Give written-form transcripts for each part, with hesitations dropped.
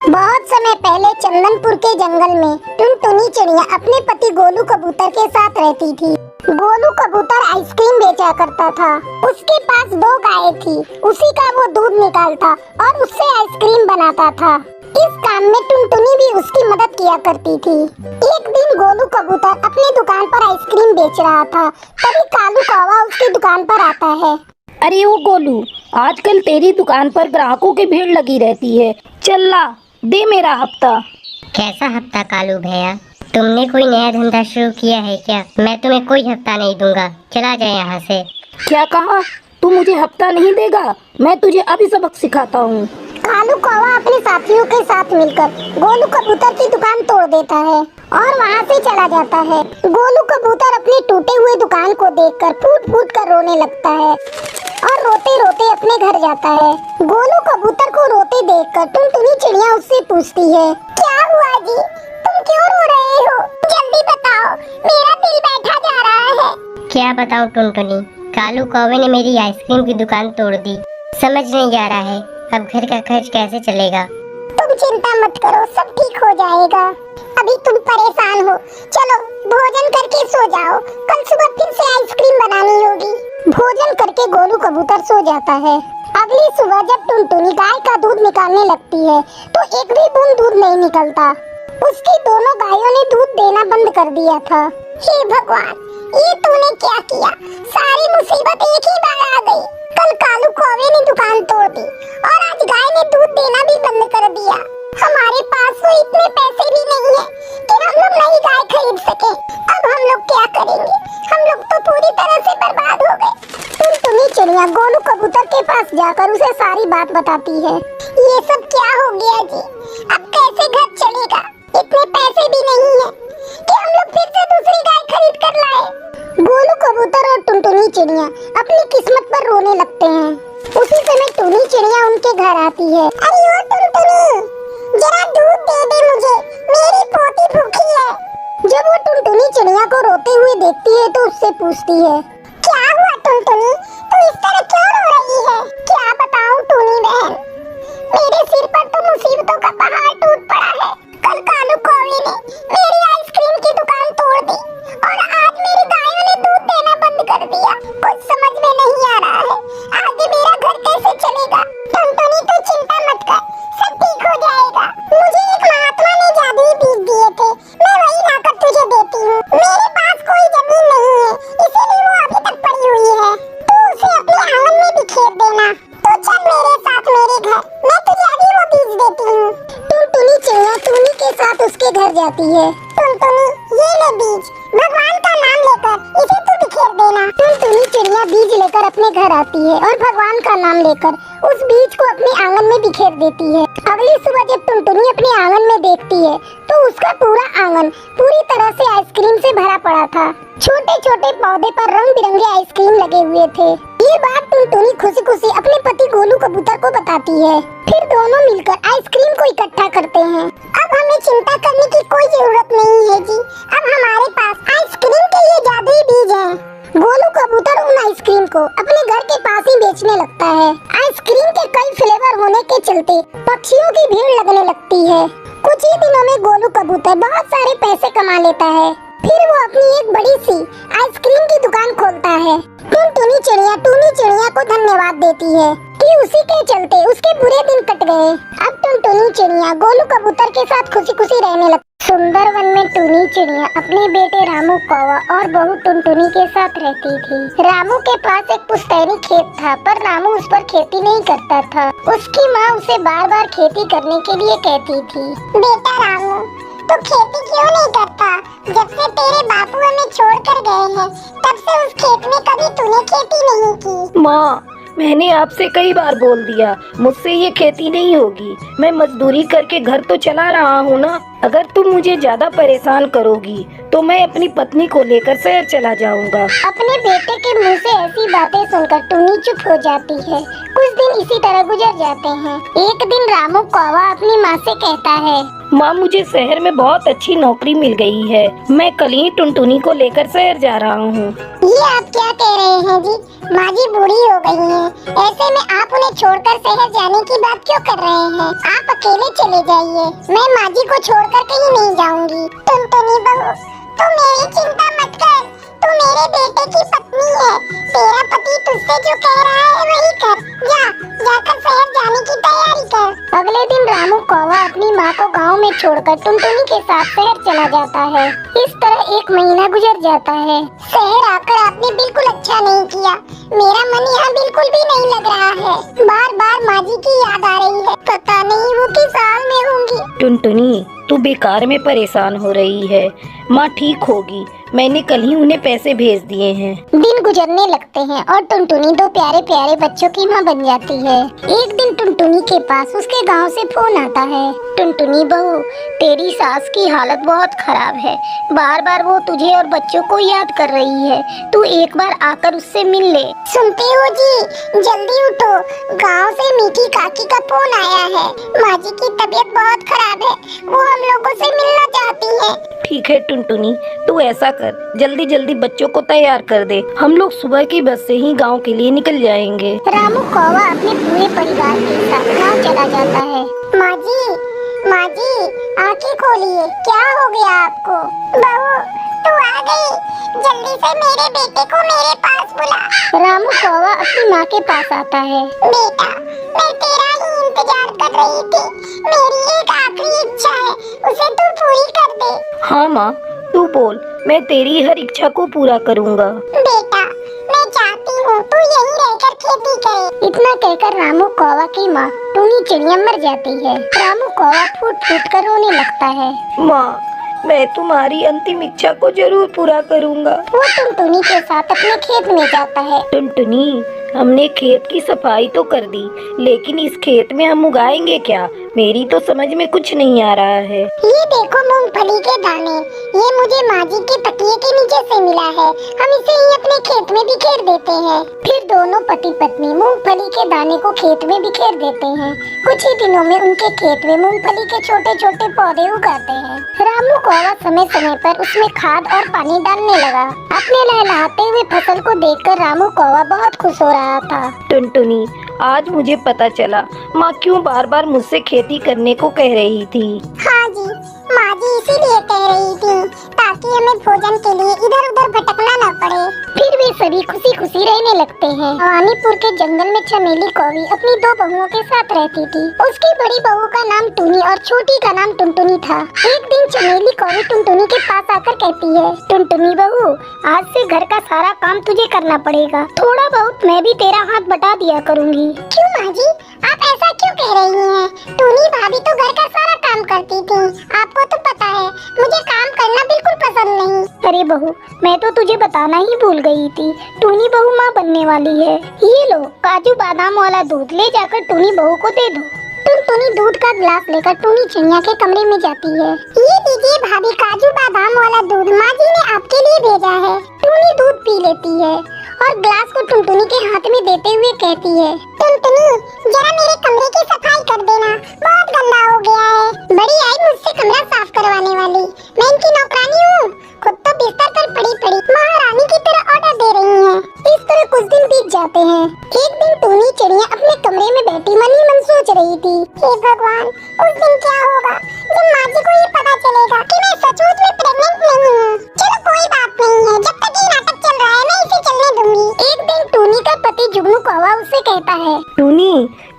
बहुत समय पहले चंदनपुर के जंगल में टुनटुनी चिड़िया अपने पति गोलू कबूतर के साथ रहती थी। गोलू कबूतर आइसक्रीम बेचा करता था। उसके पास 2 गायें थी। उसी का वो दूध निकालता और उससे आइसक्रीम बनाता था। इस काम में टुनटुनी भी उसकी मदद किया करती थी। एक दिन गोलू कबूतर अपनी दुकान पर आइसक्रीम बेच रहा था, तभी कालू कौवा उसकी दुकान पर आता है। अरे ओ गोलू, आजकल तेरी दुकान पर ग्राहकों की भीड़ लगी रहती है। चल ला, दे मेरा हफ्ता। कैसा हफ्ता कालू भैया? तुमने कोई नया धंधा शुरू किया है क्या? मैं तुम्हें कोई हफ्ता नहीं दूंगा, चला जाए यहाँ से। क्या कहा? तू मुझे हफ्ता नहीं देगा? मैं तुझे अभी सबक सिखाता हूँ। कालू कौवा अपने साथियों के साथ मिलकर गोलू कबूतर की दुकान तोड़ देता है और वहाँ से चला जाता है। गोलू कबूतर अपनी टूटे हुए दुकान को देखकर फूट फूट कर रोने लगता है और रोते रोते अपने घर जाता है। गोलू कबूतर को रोते देखकर टुनटुनी चिड़िया उससे पूछती है, क्या हुआ जी? तुम क्यों रो रहे हो? जल्दी बताओ, मेरा दिल बैठा जा रहा है। क्या बताऊँ टुनटुनी, कालू कौवे ने मेरी आइसक्रीम की दुकान तोड़ दी। समझ नहीं आ रहा है अब घर का खर्च कैसे चलेगा। तुम चिंता मत करो, सब ठीक हो जाएगा। अभी तुम परेशान हो, चलो भोजन करके सो जाओ, कल सुबह फिर से आइसक्रीम बनानी होगी। भोजन करके गोलू कबूतर सो जाता है। अगली सुबह जब टुनटुनी गाय का दूध निकालने लगती है तो एक भी बूंद दूध नहीं निकलता। उसकी दोनों गायों ने दूध देना बंद कर दिया था। हे भगवान, ये तूने क्या किया? सारी मुसीबत एक ही बार आ गई। कल कालू कौवे ने दुकान तोड़ दी और आज गाय ने दूध देना भी बंद कर दिया। हमारे पास तो इतने पैसे भी नहीं है कि हम लोग नई गाय खरीद सके। अब हम लोग क्या करेंगे? हम लोग तो पूरी तरह से बर्बाद हो गए। टुनटुनी चिड़िया गोलू कबूतर के पास जाकर उसे सारी बात बताती है। ये सब क्या हो गया जी? अब कैसे घर चलेगा? इतने पैसे भी नहीं है कि हम लोग फिर से दूसरी गाय खरीद कर लाए। गोलू कबूतर और टुनटुनी चिड़िया अपनी किस्मत पर रोने लगते हैं। उसी समय टुनी चिड़िया उनके घर आती है। अरे ओ टुनटुनी, जरा दूध दे दे मुझे, मेरी पोती भूखी है। जब वो टुनटुनी चिड़िया को रोते हुए देखती है तो उससे पूछती है, क्या हुआ टुनटुनी, तू इस तरह क्यों रो रही है? क्या बताऊं टुनी बहन, मेरे सिर पर तो मुसीबतों का पहाड़ टूट पड़ा है। कल कालू कौवे ने मेरी आइसक्रीम की दुकान तोड़ दी और आज मेरी गायों ने दूध देना बंद कर दिया। कुछ समझ में नहीं आ रहा है, आगे मेरा घर कैसे चलेगा? टुनटुनी तू चिंता मत कर, सब ठीक हो जाएगा। मुझे एक महात्मा ने जादुई बीज दिए थे, मैं वही लाकर तुझे देती हूँ। मेरे पास कोई जमीन नहीं है, इसीलिए वो अभी तक पड़ी हुई है। तू उसे अपने आंगन में बिखेर देना। तो चल मेरे साथ मेरे घर, मैं तुझे अभी वो बीज देती हूँ। टुनटुनी चिड़िया टुनी के साथ उसके घर जाती है। टुनटुनी, ये ले बीज, भगवान का नाम लेकर इसे तू बिखेर देना। टुनटुनी चिड़िया बीज लेकर अपने घर आती है और भगवान का नाम लेकर उस बीज को अपने आंगन में बिखेर देती है। अगली सुबह जब टुनटुनी अपने आंगन में देखती है तो उसका पूरा आंगन पूरी तरह से आइसक्रीम से भरा पड़ा था। छोटे छोटे पौधे पर रंग बिरंगे आइसक्रीम लगे हुए थे। ये बात टुनटुनी खुशी खुशी अपने पति गोलू कबूतर को बताती है। फिर दोनों मिलकर आइसक्रीम को इकट्ठा करते हैं। अब हमें चिंता करने की कोई जरूरत नहीं है जी, अब हमारे पास आइसक्रीम के ये जादुई बीज हैं। गोलू कबूतर उन आइसक्रीम को अपने घर के पास ही बेचने लगता है। आइसक्रीम के कई फ्लेवर होने के चलते पक्षियों की भीड़ लगने लगती है। कुछ ही दिनों में गोलू कबूतर बहुत सारे पैसे कमा लेता है। फिर वो अपनी एक बड़ी सी आइसक्रीम की दुकान खोलता है। टुनटुनी चिड़िया टुनी चिड़िया को धन्यवाद देती है कि उसी के चलते उसके बुरे दिन कट गए। अब टुनटुनी चिड़िया गोलू कबूतर के साथ खुशी खुशी रहने लगती। सुंदरवन में टुनी चिड़िया अपने बेटे रामू कौवा और बहू टुनटुनी के साथ रहती थी। रामू के पास एक पुश्तैनी खेत था, पर रामू उस पर खेती नहीं करता था। उसकी माँ उसे बार बार खेती करने के लिए कहती थी, बेटा रामू, तो खेती क्यों नहीं करता? जब से तेरे बापू हमें छोड़ कर गए हैं, तब से उस खेत में कभी तूने खेती नहीं की। माँ, मैंने आपसे कई बार बोल दिया, मुझसे ये खेती नहीं होगी। मैं मजदूरी करके घर तो चला रहा हूँ ना। अगर तुम मुझे ज्यादा परेशान करोगी तो मैं अपनी पत्नी को लेकर शहर चला जाऊँगा। अपने बेटे के मुंह से ऐसी बातें सुनकर टुनी चुप हो जाती है। कुछ दिन इसी तरह गुजर जाते हैं। एक दिन रामू कौवा अपनी माँ से कहता है, माँ मुझे शहर में बहुत अच्छी नौकरी मिल गई है। मैं कल ही टुनटुनी को लेकर शहर जा रहा हूँ। ये आप क्या कह रहे हैं जी? माँ जी बूढ़ी हो गई हैं। ऐसे में आप उन्हें छोड़कर शहर जाने की बात क्यों कर रहे हैं? आप अकेले चले जाइए। मैं माँ जी को छोड़कर कहीं नहीं जाऊंगी। टुनटुनी बहू, तू मेरी चिंता मत कर। तू मेरे बेटे की पत्नी है। तेरा पति तुझसे जो कह रहा है वही कर। जाकर शहर जाने की तैयारी कर। अगले दिन रामू कौवा अपनी माँ को गांव में छोड़कर टुनटुनी के साथ शहर चला जाता है। इस तरह 1 महीना गुजर जाता है। शहर आकर आपने बिल्कुल अच्छा नहीं किया। मेरा मन यहाँ बिल्कुल भी नहीं लग रहा है। बार बार माँ जी की याद आ रही है। पता नहीं वो किस हाल में होंगी। टुनटुनी तू बेकार में परेशान हो रही है। माँ ठीक होगी। मैंने कल ही उन्हें पैसे भेज दिए हैं। दिन गुजरने लगते हैं और टुनटुनी 2 प्यारे प्यारे बच्चों की माँ बन जाती है। एक दिन टुनटुनी के पास उसके गांव से फोन आता है। टुनटुनी बहू, तेरी सास की हालत बहुत खराब है। बार बार वो तुझे और बच्चों को याद कर रही है। तू एक बार आकर उससे मिल ले। सुनते हो जी, जल्दी उठो। गांव से मीठी काकी का फोन आया है। माँ जी की तबीयत बहुत खराब है। वो हम लोगों से मिलना चाहती है। ठीक है टुनटुनी, तू ऐसा कर, जल्दी जल्दी बच्चों को तैयार कर दे। हम लोग सुबह की बस से ही गांव के लिए निकल जाएंगे। रामू कौवा अपने पूरे परिवार के साथ गांव चला जाता है। माँ जी, आंखें खोलिए। क्या हो गया आपको? बहू, तू आ गई। जल्दी से मेरे बेटे को मेरे पास बुला। रामू कौवा अपनी माँ के पास आता है। बेटा, मैं तेरा ही इंतजार कर रही थी। मेरी एक आखिरी इच्छा है, उसे तू पूरी कर दे। हाँ माँ, तू बोल, मैं तेरी हर इच्छा को पूरा करूँगा। बेटा, मैं चाहती हूँ तू यहीं रहकर खेती करे। इतना कहकर रामू कौवा की माँ टूनी चिड़िया मर जाती है। रामू कौवा फूट फूट कर रोने लगता है। माँ, मैं तुम्हारी अंतिम इच्छा को जरूर पूरा करूँगा। वो टुनटुनी के साथ अपने खेत में जाता है। टुनटुनी, हमने खेत की सफाई तो कर दी, लेकिन इस खेत में हम उगाएंगे क्या? मेरी तो समझ में कुछ नहीं आ रहा है। ये देखो मूंगफली के दाने, ये मुझे माँ जी के तकिए के नीचे से मिला है। हम इसे ही अपने खेत में बिखेर देते हैं। फिर दोनों पति पत्नी मूंगफली के दाने को खेत में बिखेर देते हैं। कुछ ही दिनों में उनके खेत में मूंगफली के छोटे छोटे पौधे उगाते हैं। रामू कौवा समय समय पर उसमें खाद और पानी डालने लगा। अपने लहलहाते हुए फसल को देखकर रामू कौवा बहुत खुश हो रहा था। टुनटुनी, आज मुझे पता चला माँ क्यों बार बार मुझसे खेती करने को कह रही थी। हाँ जी, माँ जी इसीलिए कह रही थी ताकि हमें भोजन के लिए इधर उधर भटकना न पड़े। फिर वे सभी खुशी खुशी रहने लगते हैं। भवानीपुर के जंगल में चमेली कौवी अपनी 2 बहुओं के साथ रहती थी। उसकी बड़ी बहू का नाम टूनी और छोटी का नाम टुनटुनी था। एक दिन चमेली कौवी टुनटुनी के पास आकर कहती है, टुनटुनी बहू, आज से घर का सारा काम तुझे करना पड़ेगा। थोड़ा बहुत मैं भी तेरा हाथ बटा दिया करूँगी। क्यों माँ जी, आप ऐसा क्यों कह रही हैं? टूनी भाभी तो घर का सारा काम करती थी। आपको तो पता है मुझे काम करना बिल्कुल पसंद नहीं। अरे बहू, मैं तो तुझे बताना ही भूल गई थी। टूनी बहू माँ बनने वाली है। ये लो काजू बादाम वाला दूध, ले जाकर टूनी बहू को दे दो। टुनटुनी दूध का गिलास लेकर टूनी चिड़िया के कमरे में जाती है। ये लीजिए भाभी, काजू बादाम वाला दूध माँ जी ने आपके लिए भेजा है। टूनी दूध पी लेती है और ग्लास को टुनटुनी के हाथ में देते हुए कहती है, टुनटुनी जरा मेरे कमरे की सफाई कर देना, बहुत गंदा हो गया है। बड़ी आई मुझसे कमरा साफ करवाने वाली, मैं इनकी नौकरानी हूँ। खुद तो बिस्तर पर पड़ी पड़ी महारानी की तरह ऑर्डर दे रही हैं। इस तरह कुछ दिन बीत जाते हैं। एक दिन टूनी चिड़िया अपने कमरे में बैठी मन ही मन सोच रही थी, हे भगवान, उस दिन क्या होगा जब माँ जी को ये पता चलेगा कि मैं सचमुच में प्रेग्नेंट नहीं हूँ। चलो कोई बात नहीं है, जब तक ये नाटक चल रहा है मैं इसे चलने दूंगी। एक दिन टूनी का पति जुगनू कौवा उससे कहता है, टूनी,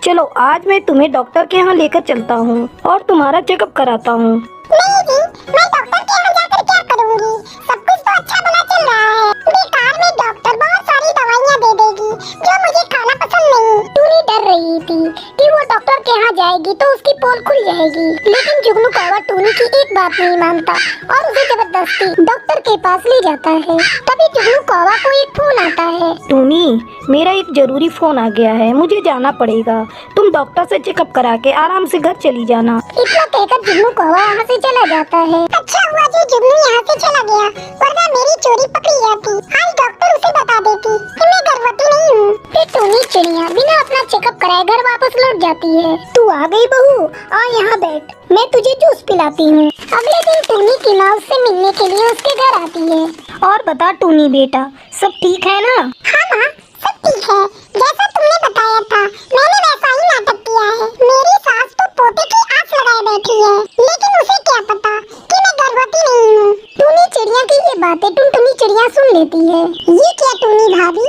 चलो आज मैं तुम्हें डॉक्टर के यहाँ लेकर चलता हूँ और तुम्हारा चेकअप कराता हूँ। नहीं जी, मैं डॉक्टर के यहाँ जाकर क्या करूँगी? सब कुछ तो अच्छा भला चल रहा है। बेकार में डॉक्टर बहुत सारी दवाइयाँ दे देगी जो मुझे खाना पसंद नहीं। टूनी डर रही थी कि वो डॉक्टर के यहाँ जाएगी तो उसकी पोल खुल जाएगी। लेकिन जुगनू कौवा टूनी की एक बात नहीं मानता और उसे जबरदस्ती डॉक्टर के पास ले जाता है। तभी जुगनू कौवा को एक फोन आता है। टूनी, मेरा एक जरूरी फोन आ गया है, मुझे जाना पड़ेगा। तुम डॉक्टर से चेकअप करा के आराम से घर चली जाना। इतना कहकर जुगनू कौवा वहाँ से चला जाता है। अच्छा हुआ जो जुगनू यहाँ से चला गया, वरना मेरी चोरी पकड़ी जाती। आज डॉक्टर उसे बता देती कि मैं गर्भवती नहीं हूँ। फिर टूनी चिड़िया बिना अपना चेकअप कराए घर वापस लौट जाती है। तू आ गई बहू, आ यहाँ बैठ, मैं तुझे जूस पिलाती हूँ। अगले दिन टूनी की माँ उससे मिलने के लिए उसके घर आती है। और बता टूनी बेटा, सब ठीक है ना? हाँ माँ, सब ठीक है। जैसा तुमने बताया था मैंने वैसा ही नाटक किया है। मेरी सास तो पोते की आस लगाए बैठी है, लेकिन उसे क्या पता कि मैं गर्भवती नहीं हूँ। टूनी चिड़िया की ये बातें टुनटुनी चिड़िया सुन लेती है। ये क्या टूनी भाभी,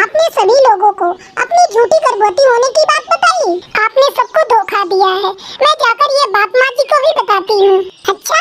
आपने सभी लोगों को अपनी झूठी गर्भवती होने की बात बताई। आपने सबको धोखा दिया है। मैं जाकर ये बात माँ जी को भी बताती हूँ। अच्छा,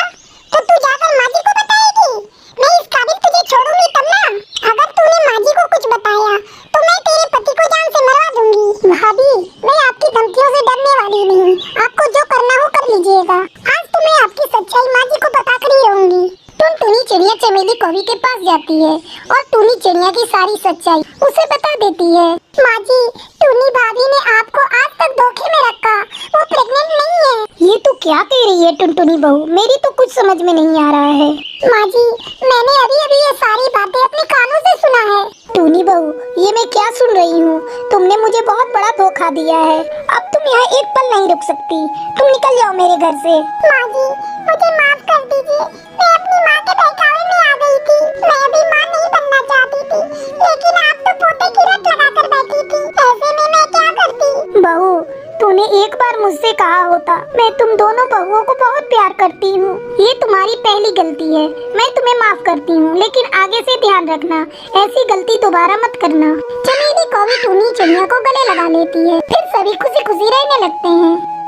तो तू जाकर माँ जी को बताएगी? मैं इस काबिल तुझे छोड़ूंगी तब ना। अगर तूने माँ जी को कुछ बताया तो मैं तेरे पति को जान से मरवा दूंगी। भाभी, मैं आपकी धमकियों से डरने वाली नहीं। आपको जो करना हो कर लीजिएगा। आज तो मैं आपकी सच्चाई माँ जी को बताकर ही रहूंगी। टूनी चिड़िया चमेली कौवी के पास जाती है और टूनी चिड़िया की सारी सच्चाई उसे बता देती है। माँ जी, टूनी भाभी ने आपको आज तक धोखे में रखा। वो प्रेग्नेंट नहीं है। ये तो क्या कह रही है टुनटुनी बहू, मेरी तो कुछ समझ में नहीं आ रहा है। माँ जी, मैंने अभी ये सारी बातें अपने कानों से सुना है। टूनी बहू, ये मैं क्या सुन रही हूँ? तुमने मुझे बहुत बड़ा धोखा दिया है। अब तुम यहाँ एक पल नहीं रुक सकती। तुम निकल जाओ मेरे घर से। माँ जी, मुझे माफ कर दीजिए। मैं अपनी माँ के बहकावे में आ गई थी। मैं अभी माँ नहीं बनना चाहती थी, लेकिन आप तो पोते की रट लगाकर बैठी थी। ऐसे में मैं क्या करती? बहू, तूने एक बार मुझसे कहा होता। मैं तुम दोनों बहुओं को बहुत प्यार करती हूँ। ये तुम्हारी पहली गलती है। मैं तुम्हें माफ करती हूँ, लेकिन आगे से ध्यान रखना, ऐसी गलती दोबारा मत करना। चमेली कौवी टूनी चिड़िया को गले लगा लेती है। फिर सभी खुशी खुशी रहने लगते हैं।